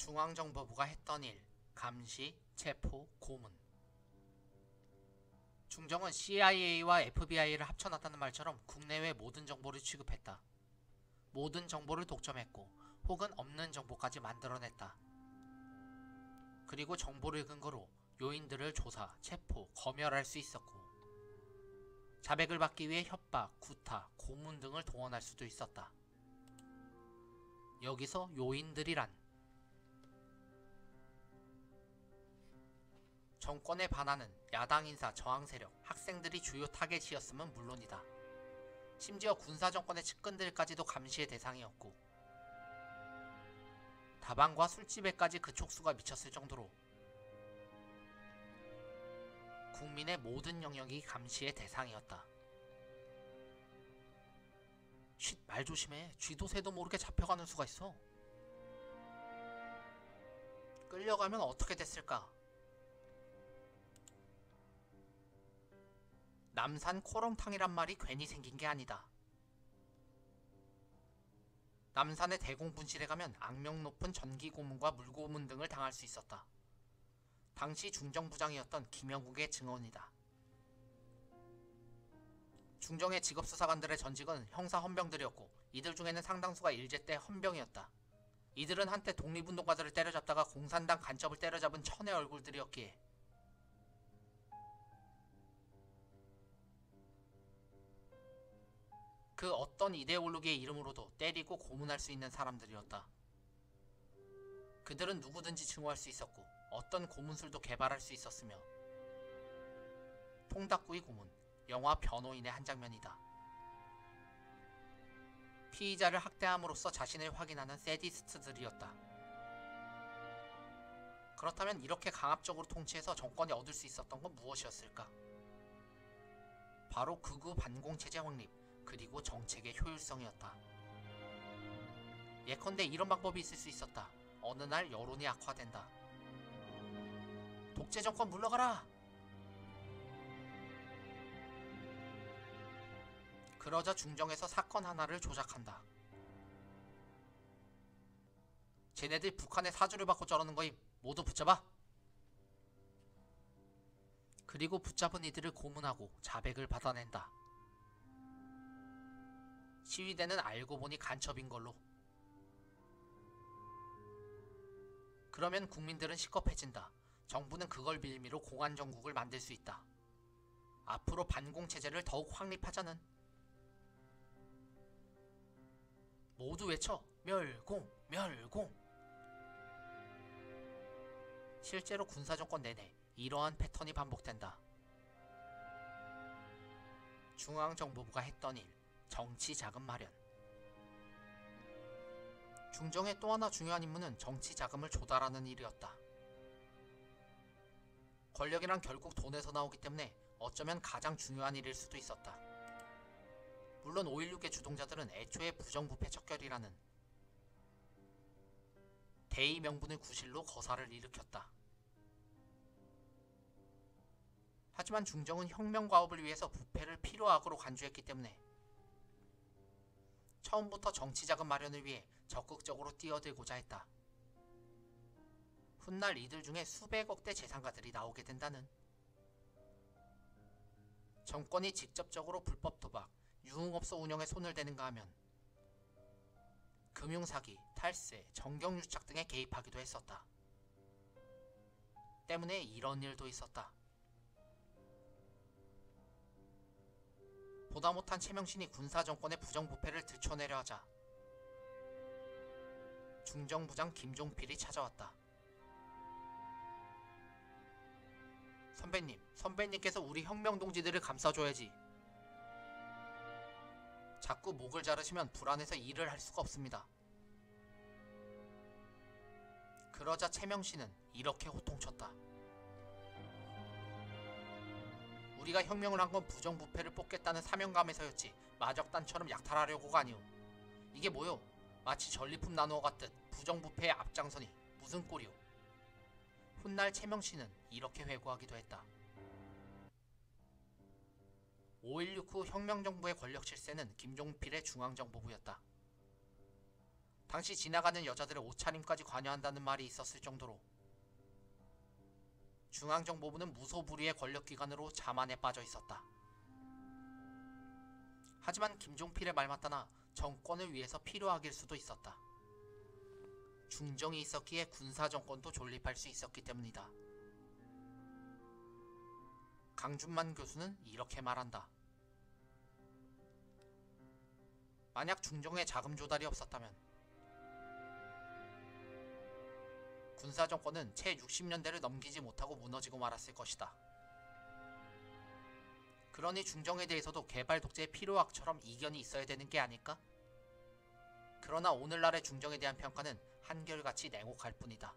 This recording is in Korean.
중앙정보부가 했던 일, 감시, 체포, 고문. 중정은 CIA와 FBI를 합쳐놨다는 말처럼 국내외 모든 정보를 취급했다. 모든 정보를 독점했고 혹은 없는 정보까지 만들어냈다. 그리고 정보를 근거로 요인들을 조사, 체포, 검열할 수 있었고 자백을 받기 위해 협박, 구타, 고문 등을 동원할 수도 있었다. 여기서 요인들이란 정권에 반하는 야당 인사, 저항 세력, 학생들이 주요 타겟이었으면 물론이다. 심지어 군사정권의 측근들까지도 감시의 대상이었고 다방과 술집에까지 그 촉수가 미쳤을 정도로 국민의 모든 영역이 감시의 대상이었다. 쉿, 말 조심해. 쥐도 새도 모르게 잡혀가는 수가 있어. 끌려가면 어떻게 됐을까? 남산 코렁탕이란 말이 괜히 생긴 게 아니다. 남산의 대공분실에 가면 악명 높은 전기고문과 물고문 등을 당할 수 있었다. 당시 중정부장이었던 김영국의 증언이다. 중정의 직업수사관들의 전직은 형사 헌병들이었고 이들 중에는 상당수가 일제 때 헌병이었다. 이들은 한때 독립운동가들을 때려잡다가 공산당 간첩을 때려잡은 천의 얼굴들이었기에 그 어떤 이데올로기의 이름으로도 때리고 고문할 수 있는 사람들이었다. 그들은 누구든지 증오할 수 있었고 어떤 고문술도 개발할 수 있었으며 통닭구이 고문, 영화 변호인의 한 장면이다. 피의자를 학대함으로써 자신을 확인하는 세디스트들이었다. 그렇다면 이렇게 강압적으로 통치해서 정권이 얻을 수 있었던 건 무엇이었을까? 바로 극우 반공체제 확립, 그리고 정책의 효율성이었다. 예컨대 이런 방법이 있을 수 있었다. 어느 날 여론이 악화된다. 독재 정권 물러가라! 그러자 중정에서 사건 하나를 조작한다. 쟤네들 북한에 사주를 받고 저러는 거임. 모두 붙잡아! 그리고 붙잡은 이들을 고문하고 자백을 받아낸다. 시위대는 알고 보니 간첩인 걸로. 그러면 국민들은 시겁해진다. 정부는 그걸 빌미로 공안정국을 만들 수 있다. 앞으로 반공체제를 더욱 확립하자는. 모두 외쳐! 멸공! 멸공! 실제로 군사정권 내내 이러한 패턴이 반복된다. 중앙정보부가 했던 일, 정치자금 마련. 중정의 또 하나 중요한 임무는 정치자금을 조달하는 일이었다. 권력이란 결국 돈에서 나오기 때문에 어쩌면 가장 중요한 일일 수도 있었다. 물론 5.16의 주동자들은 애초에 부정부패 척결이라는 대의 명분의 구실로 거사를 일으켰다. 하지만 중정은 혁명과업을 위해서 부패를 필요악으로 간주했기 때문에 처음부터 정치자금 마련을 위해 적극적으로 뛰어들고자 했다. 훗날 이들 중에 수백억대 재산가들이 나오게 된다는. 정권이 직접적으로 불법 도박, 유흥업소 운영에 손을 대는가 하면 금융사기, 탈세, 정경유착 등에 개입하기도 했었다. 때문에 이런 일도 있었다. 보다 못한 최명신이 군사정권의 부정부패를 들춰내려 하자 중정부장 김종필이 찾아왔다. 선배님께서 우리 혁명동지들을 감싸줘야지. 자꾸 목을 자르시면 불안해서 일을 할 수가 없습니다. 그러자 최명신은 이렇게 호통쳤다. 우리가 혁명을 한 건 부정부패를 뽑겠다는 사명감에서였지 마적단처럼 약탈하려고가 아니오. 이게 뭐요? 마치 전리품 나누어 갔듯 부정부패의 앞장서니 무슨 꼴이오. 훗날 최명신은 이렇게 회고하기도 했다. 5.16 후 혁명정부의 권력 실세는 김종필의 중앙정보부였다. 당시 지나가는 여자들의 옷차림까지 관여한다는 말이 있었을 정도로 중앙정보부는 무소불위의 권력기관으로 자만에 빠져 있었다. 하지만 김종필의 말 맞다나 정권을 위해서 필요하길 수도 있었다. 중정이 있었기에 군사정권도 존립할 수 있었기 때문이다. 강준만 교수는 이렇게 말한다. 만약 중정에 자금 조달이 없었다면 군사정권은 채 60년대를 넘기지 못하고 무너지고 말았을 것이다. 그러니 중정에 대해서도 개발 독재의 필요악처럼 이견이 있어야 되는 게 아닐까? 그러나 오늘날의 중정에 대한 평가는 한결같이 냉혹할 뿐이다.